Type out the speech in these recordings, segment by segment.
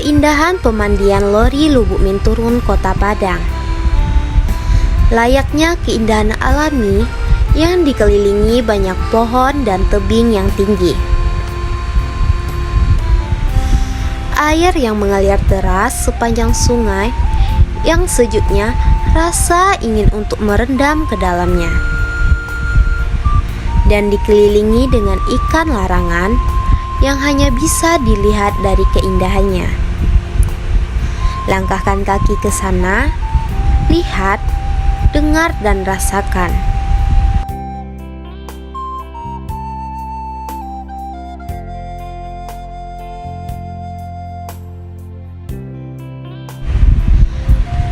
Keindahan pemandian Lori Lubuk Minturun, Kota Padang. Layaknya keindahan alami yang dikelilingi banyak pohon dan tebing yang tinggi. Air yang mengalir deras sepanjang sungai yang sejuknya rasa ingin untuk merendam ke dalamnya. Dan dikelilingi dengan ikan larangan yang hanya bisa dilihat dari keindahannya. Langkahkan kaki ke sana, lihat, dengar dan rasakan.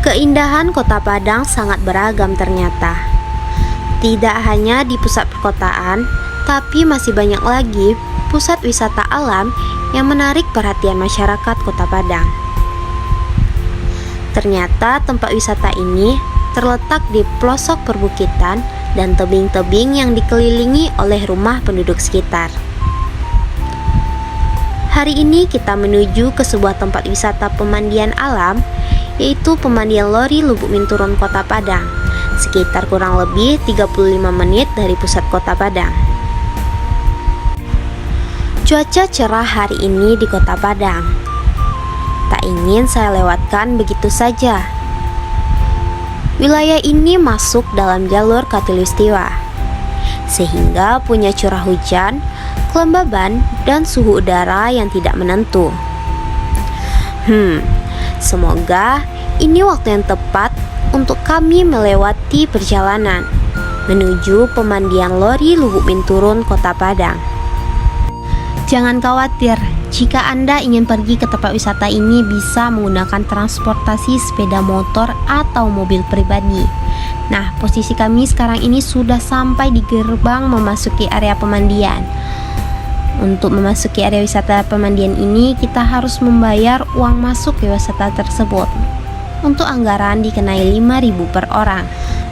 Keindahan Kota Padang sangat beragam ternyata. Tidak hanya di pusat perkotaan, tapi masih banyak lagi pusat wisata alam yang menarik perhatian masyarakat Kota Padang. Ternyata tempat wisata ini terletak di pelosok perbukitan dan tebing-tebing yang dikelilingi oleh rumah penduduk sekitar. Hari ini kita menuju ke sebuah tempat wisata pemandian alam, yaitu Pemandian Lori Lubuk Minturun, Kota Padang, sekitar kurang lebih 35 menit dari pusat Kota Padang. Cuaca cerah hari ini di Kota Padang. Tak ingin saya lewatkan begitu saja. Wilayah ini masuk dalam jalur khatulistiwa, sehingga punya curah hujan, kelembaban, dan suhu udara yang tidak menentu. Semoga ini waktu yang tepat untuk kami melewati perjalanan menuju Pemandian Lori Lubuk Minturun, Kota Padang. Jangan khawatir, jika Anda ingin pergi ke tempat wisata ini bisa menggunakan transportasi sepeda motor atau mobil pribadi. Nah, posisi kami sekarang ini sudah sampai di gerbang memasuki area pemandian. Untuk memasuki area wisata pemandian ini, kita harus membayar uang masuk ke wisata tersebut. Untuk anggaran dikenai 5.000 per orang.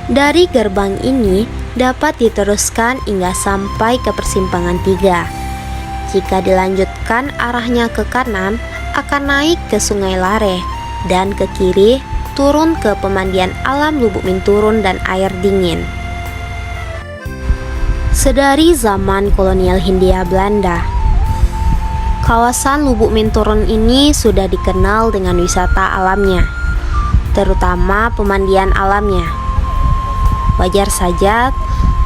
Dari gerbang ini dapat diteruskan hingga sampai ke persimpangan 3. Jika dilanjutkan arahnya ke kanan akan naik ke Sungai Lare dan ke kiri turun ke Pemandian Alam Lubuk Minturun dan Air Dingin. Sedari zaman kolonial Hindia Belanda, kawasan Lubuk Minturun ini sudah dikenal dengan wisata alamnya, terutama pemandian alamnya. Wajar saja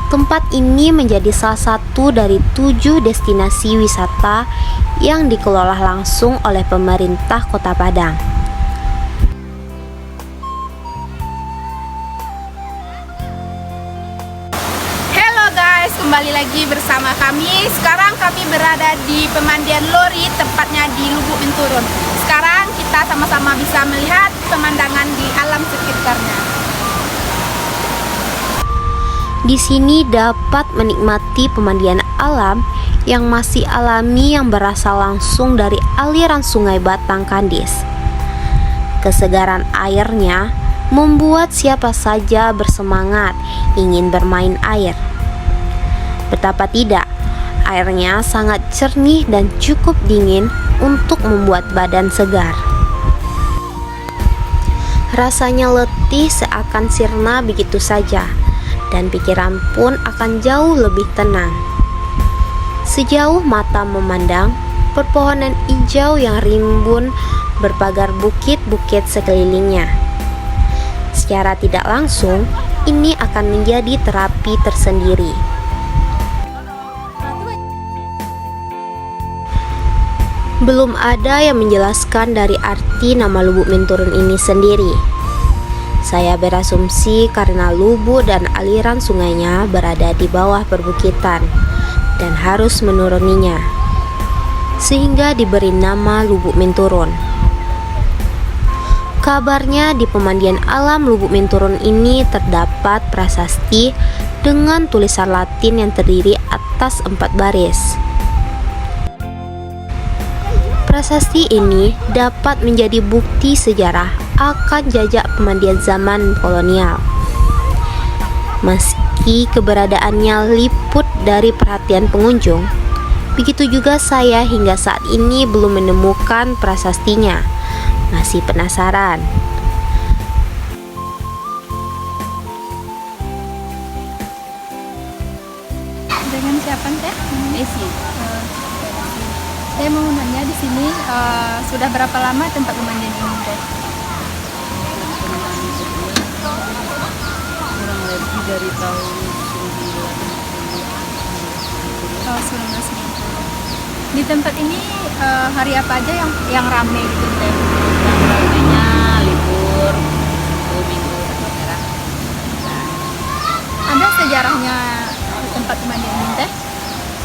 tempat ini menjadi salah satu dari 7 destinasi wisata yang dikelola langsung oleh pemerintah Kota Padang. Halo guys, kembali lagi bersama kami. Sekarang kami berada di Pemandian Lori, tepatnya di Lubuk Minturun. Sekarang kita sama-sama bisa melihat pemandangan di alam sekitarnya. Di sini dapat menikmati pemandian alam yang masih alami yang berasal langsung dari aliran Sungai Batang Kandis. Kesegaran airnya membuat siapa saja bersemangat ingin bermain air. Betapa tidak, airnya sangat jernih dan cukup dingin untuk membuat badan segar. Rasanya letih seakan sirna begitu saja, dan pikiran pun akan jauh lebih tenang. Sejauh mata memandang, pepohonan hijau yang rimbun berpagar bukit-bukit sekelilingnya. Secara tidak langsung, ini akan menjadi terapi tersendiri. Belum ada yang menjelaskan dari arti nama Lubuk Minturun ini sendiri. Saya berasumsi karena lubuk dan aliran sungainya berada di bawah perbukitan dan harus menuruninya, sehingga diberi nama Lubuk Minturun. Kabarnya di Pemandian Alam Lubuk Minturun ini terdapat prasasti dengan tulisan Latin yang terdiri atas 4 baris. Prasasti ini dapat menjadi bukti sejarah akan jajak pemandian zaman kolonial. Meski keberadaannya liput dari perhatian pengunjung, begitu juga saya hingga saat ini belum menemukan prasastinya. Masih penasaran? Dengan siapa teh? Desi. Saya mau nanya di sini sudah berapa lama tempat pemandian ini teh? Kurang lebih dari tahun 90. Oh, 1990. Di tempat ini hari apa aja yang rame gitu teh? Yang ramainya libur, Sabtu, Minggu, tanggal merah. Ada sejarahnya tempat pemandian ini teh?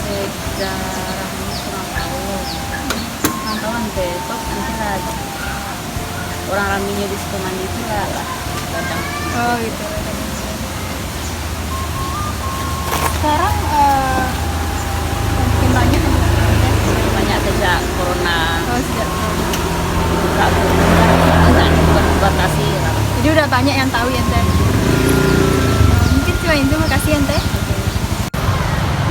Sejarahnya kurang tahu. Kurang tahu besok nanti lah. Orang ramainya di situ mandi itu lah datang. Oh gitu. Sekarang makin banyak yang teh? Banyak sejak corona. Oh sejak Bukan batasi. jadi udah banyak yang tahu ya teh. Mungkin cuma itu, makasih ya teh.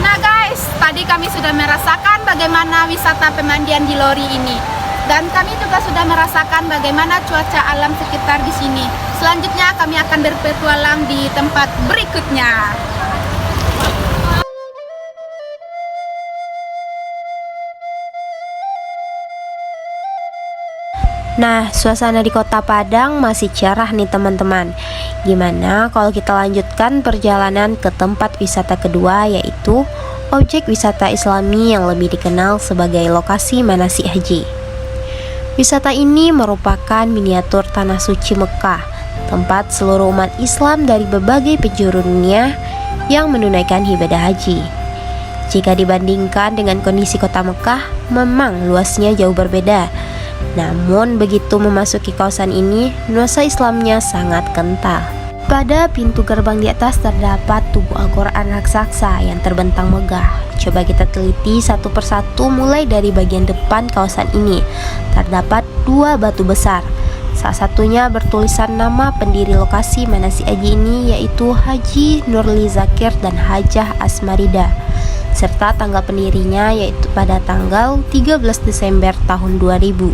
Nah guys, tadi kami sudah merasakan bagaimana wisata pemandian di Lori ini. Dan kami juga sudah merasakan bagaimana cuaca alam sekitar di sini. Selanjutnya kami akan berpetualang di tempat berikutnya. Nah, suasana di Kota Padang masih cerah nih teman-teman. Gimana kalau kita lanjutkan perjalanan ke tempat wisata kedua, yaitu objek wisata Islami yang lebih dikenal sebagai lokasi manasik haji. Wisata ini merupakan miniatur tanah suci Mekah, tempat seluruh umat Islam dari berbagai penjuru dunia yang menunaikan ibadah haji. Jika dibandingkan dengan kondisi kota Mekah, memang luasnya jauh berbeda. Namun begitu memasuki kawasan ini, nuansa Islamnya sangat kental. Pada pintu gerbang di atas terdapat tubuh Al-Quran raksasa yang terbentang megah. Coba kita teliti satu persatu mulai dari bagian depan kawasan ini. Terdapat dua batu besar. Salah satunya bertulisan nama pendiri lokasi manasik haji ini, yaitu Haji Nurli Zakir dan Hajah Asmarida, serta tanggal pendirinya yaitu pada tanggal 13 Desember tahun 2000.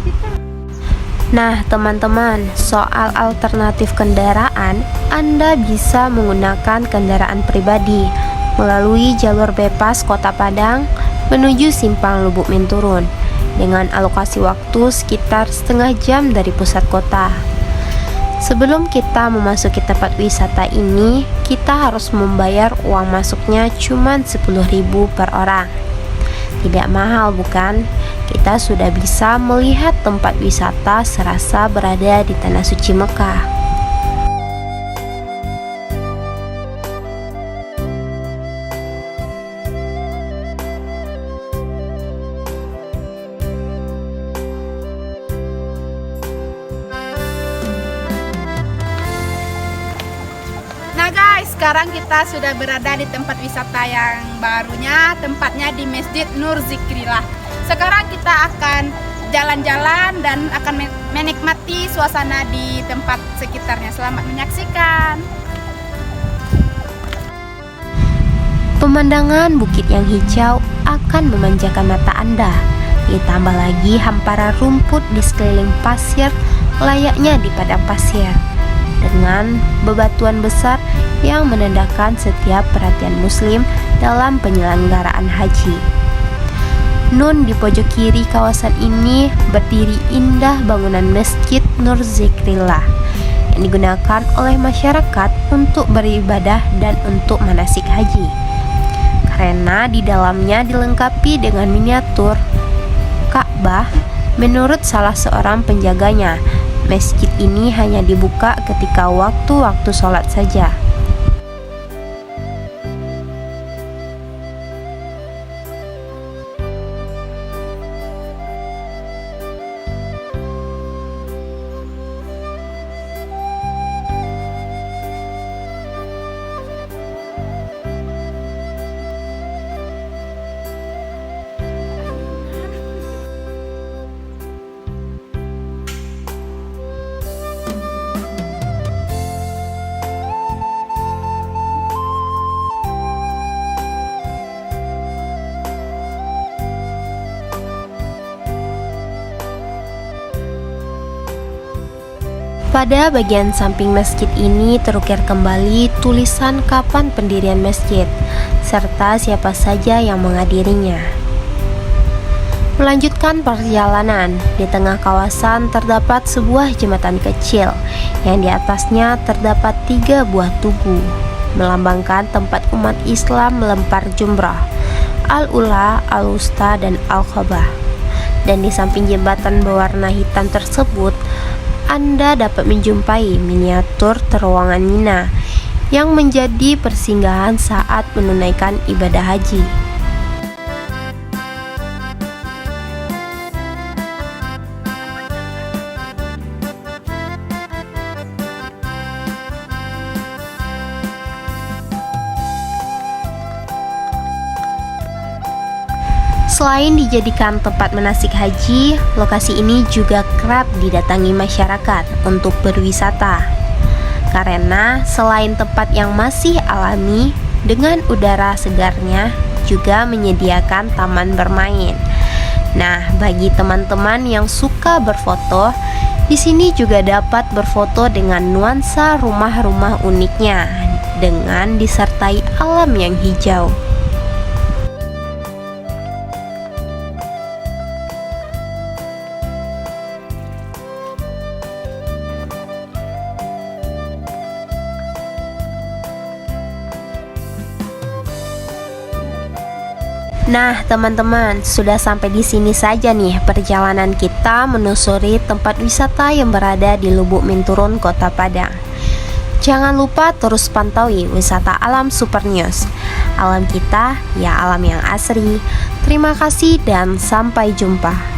Nah teman-teman, soal alternatif kendaraan, Anda bisa menggunakan kendaraan pribadi melalui jalur bebas Kota Padang menuju Simpang Lubuk Minturun dengan alokasi waktu sekitar setengah jam dari pusat kota. Sebelum kita memasuki tempat wisata ini, kita harus membayar uang masuknya cuma 10.000 per orang. Tidak mahal bukan? Kita sudah bisa melihat tempat wisata serasa berada di Tanah Suci Mekah. Nah guys, sekarang kita sudah berada di tempat wisata yang barunya, tempatnya di Masjid Nur Zikrillah. Sekarang kita akan jalan-jalan dan akan menikmati suasana di tempat sekitarnya. Selamat menyaksikan. Pemandangan bukit yang hijau akan memanjakan mata Anda. Ditambah lagi hamparan rumput di sekeliling pasir layaknya di padang pasir, dengan bebatuan besar yang menandakan setiap perhatian muslim dalam penyelenggaraan haji. Nun di pojok kiri kawasan ini berdiri indah bangunan Masjid Nur Zikrillah yang digunakan oleh masyarakat untuk beribadah dan untuk manasik haji. Karena di dalamnya dilengkapi dengan miniatur Ka'bah, menurut salah seorang penjaganya, masjid ini hanya dibuka ketika waktu-waktu sholat saja. Pada bagian samping masjid ini terukir kembali tulisan kapan pendirian masjid, serta siapa saja yang menghadirinya. Melanjutkan perjalanan, di tengah kawasan terdapat sebuah jembatan kecil yang di atasnya terdapat 3 buah tugu, melambangkan tempat umat Islam melempar jumrah, Al-Ula, Al-Wusta, dan Al-Qabah. Dan di samping jembatan berwarna hitam tersebut, Anda dapat menjumpai miniatur terowongan Mina yang menjadi persinggahan saat menunaikan ibadah haji. Selain dijadikan tempat manasik haji, lokasi ini juga kerap didatangi masyarakat untuk berwisata. Karena selain tempat yang masih alami dengan udara segarnya, juga menyediakan taman bermain. Nah, bagi teman-teman yang suka berfoto, di sini juga dapat berfoto dengan nuansa rumah-rumah uniknya dengan disertai alam yang hijau. Nah, teman-teman, sudah sampai di sini saja nih perjalanan kita menelusuri tempat wisata yang berada di Lubuk Minturun, Kota Padang. Jangan lupa terus pantaui wisata alam Super News. Alam kita, ya alam yang asri. Terima kasih dan sampai jumpa.